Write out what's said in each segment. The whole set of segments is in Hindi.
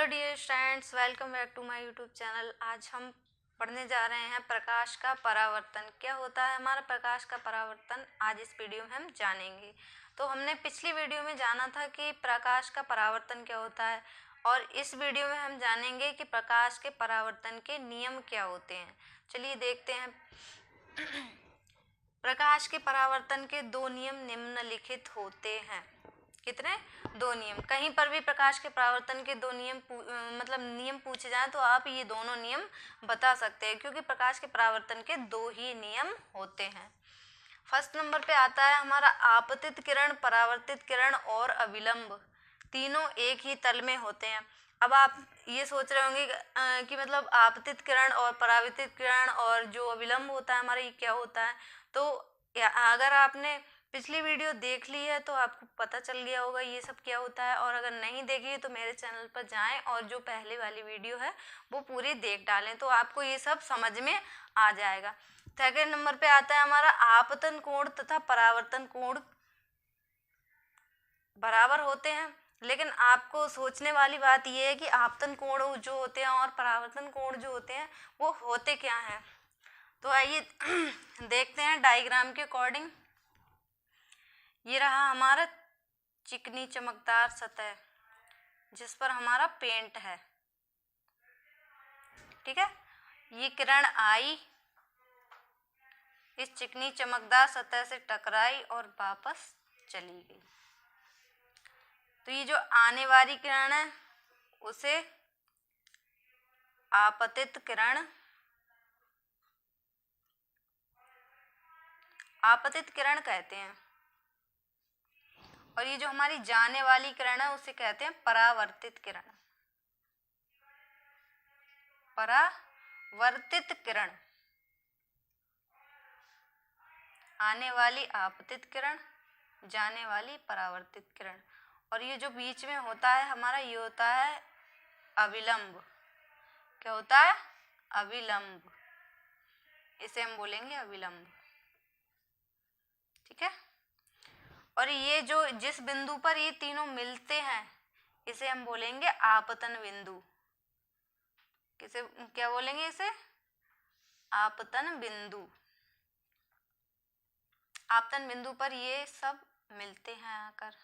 Hello dear students, welcome back to my YouTube channel. आज हम पढ़ने जा रहे हैं प्रकाश का परावर्तन। क्या होता है हमारा प्रकाश का परावर्तन, आज इस वीडियो में हम जानेंगे। तो हमने पिछली वीडियो में जाना था कि प्रकाश का परावर्तन क्या होता है, और इस वीडियो में हम जानेंगे कि प्रकाश के परावर्तन के नियम क्या होते हैं। चलिए देखते हैं। प्रकाश के परावर्तन के दो नियम निम्नलिखित होते हैं। कितने? दो नियम। कहीं पर भी प्रकाश के परावर्तन के दो नियम नियम पूछे जाएं तो आप ये दोनों नियम बता सकते हैं, क्योंकि प्रकाश के परावर्तन के दो ही नियम होते हैं। फर्स्ट नंबर पे आता है हमारा आपतित किरण, परावर्तित किरण और अविलंब। तीनों एक ही तल में होते हैं। अब आप ये सोच रहे होंगे कि मतलब आपतित किरण और परावर्तित किरण और जो अविलंब होता है हमारा, ये क्या होता है। तो अगर आपने पिछली वीडियो देख ली है तो आपको पता चल गया होगा ये सब क्या होता है, और अगर नहीं देखी तो मेरे चैनल पर जाएं और जो पहले वाली वीडियो है वो पूरी देख डालें, तो आपको ये सब समझ में आ जाएगा। सेकेंड नंबर पे आता है हमारा आपतन कोण तथा परावर्तन कोण बराबर होते हैं। लेकिन आपको सोचने वाली बात यह है कि आपतन कोण जो होते हैं और परावर्तन कोण जो होते हैं वो होते क्या हैं। तो आइए देखते हैं डायग्राम के अकॉर्डिंग। ये रहा हमारा चिकनी चमकदार सतह जिस पर हमारा पेंट है, ठीक है। ये किरण आई, इस चिकनी चमकदार सतह से टकराई और वापस चली गई। तो ये जो आने वाली किरण है उसे आपतित किरण, आपतित किरण कहते हैं, और ये जो हमारी जाने वाली किरण है उसे कहते हैं परावर्तित किरण। परावर्तित किरण, आने वाली आपतित किरण, जाने वाली परावर्तित किरण। और ये जो बीच में होता है हमारा, ये होता है अविलंब। क्या होता है? अविलंब। इसे हम बोलेंगे अविलंब, ठीक है। और ये जो जिस बिंदु पर ये तीनों मिलते हैं इसे हम बोलेंगे आपतन बिंदु। किसे क्या बोलेंगे? इसे आपतन बिंदु। आपतन बिंदु पर ये सब मिलते हैं आकर।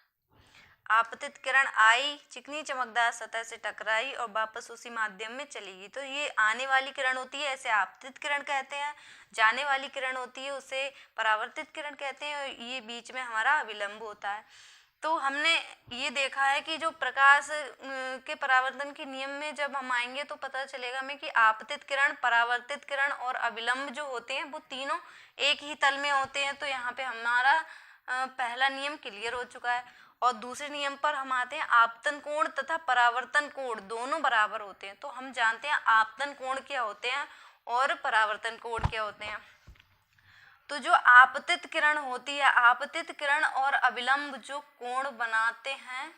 आपतित किरण आई, चिकनी चमकदार सतह से टकराई और वापस उसी माध्यम में चली गई। तो ये आने वाली किरण होती है, ऐसे आपतित किरण कहते हैं। जाने वाली किरण होती है उसे परावर्तित किरण कहते हैं, और ये बीच में हमारा अविलंब होता है। तो हमने ये देखा है कि जो प्रकाश के परावर्तन के नियम में जब हम आएंगे तो पता चलेगा हमें कि आपतित किरण, परावर्तित किरण और अविलंब जो होते हैं वो तीनों एक ही तल में होते हैं। तो यहाँ पे हमारा पहला नियम क्लियर हो चुका है। और दूसरे नियम पर हम आते हैं, आपतन कोण तथा परावर्तन कोण दोनों बराबर होते हैं। तो हम जानते हैं आपतन कोण क्या होते हैं और परावर्तन कोण क्या होते हैं। तो जो आपतित किरण होती है, आपतित किरण और अविलंब जो कोण बनाते हैं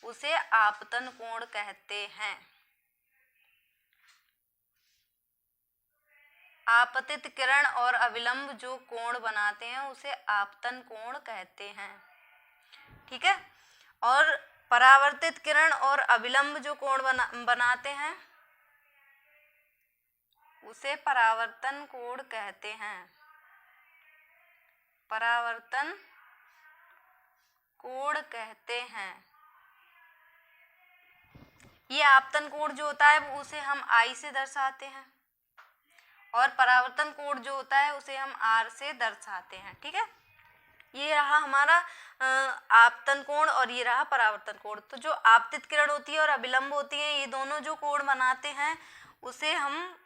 उसे आपतन कोण कहते हैं। आपतित किरण और अविलंब जो कोण बनाते हैं उसे आपतन कोण कहते हैं, ठीक है। और परावर्तित किरण और अविलंब जो कोण बनाते हैं उसे परावर्तन कोण कहते हैं। परावर्तन कोण कहते हैं। ये आपतन कोण जो होता है उसे हम आई से दर्शाते हैं, और परावर्तन कोण जो होता है उसे हम आर से दर्शाते हैं, ठीक है। ये रहा हमारा आपतन कोण और ये रहा परावर्तन कोण। तो जो आपतित किरण होती है और अविलंब होती है, ये दोनों जो कोण बनाते हैं उसे हम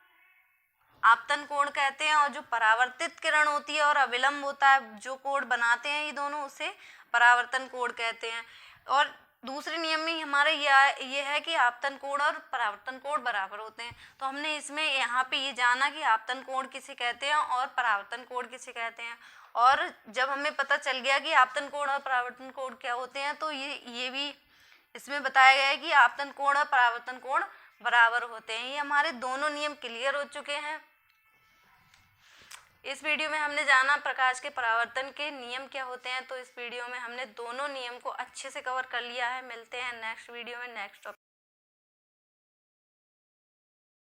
आपतन कोण कहते हैं, और जो परावर्तित किरण होती है और अविलंब होता है जो कोण बनाते हैं ये दोनों, उसे परावर्तन कोण कहते हैं। और दूसरे नियम में हमारा ये है कि आपतन कोण और परावर्तन कोण बराबर होते हैं। तो हमने इसमें यहाँ पे ये जाना कि आपतन कोण किसे कहते हैं और परावर्तन कोण किसे कहते हैं। और जब हमें पता चल गया कि आपतन कोण और परावर्तन कोण क्या होते हैं, तो ये भी इसमें बताया गया है कि आपतन कोण और परावर्तन कोण बराबर होते हैं। ये हमारे दोनों नियम क्लियर हो चुके हैं। इस वीडियो में हमने जाना प्रकाश के परावर्तन के नियम क्या होते हैं। तो इस वीडियो में हमने दोनों नियम को अच्छे से कवर कर लिया है। मिलते हैं नेक्स्ट वीडियो में नेक्स्ट टॉपिक।